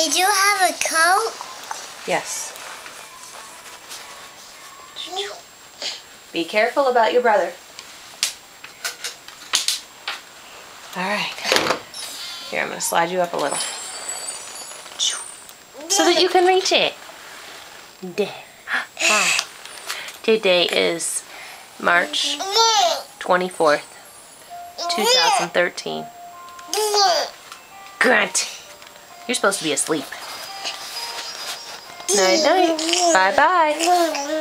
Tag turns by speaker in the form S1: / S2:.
S1: Did you have a coat?
S2: Yes. Be careful about your brother. Alright. Here, I'm going to slide you up a little. So that you can reach it. Hi. Today is March 24th, 2013. Grunt. You're supposed to be asleep. Night night. Bye bye.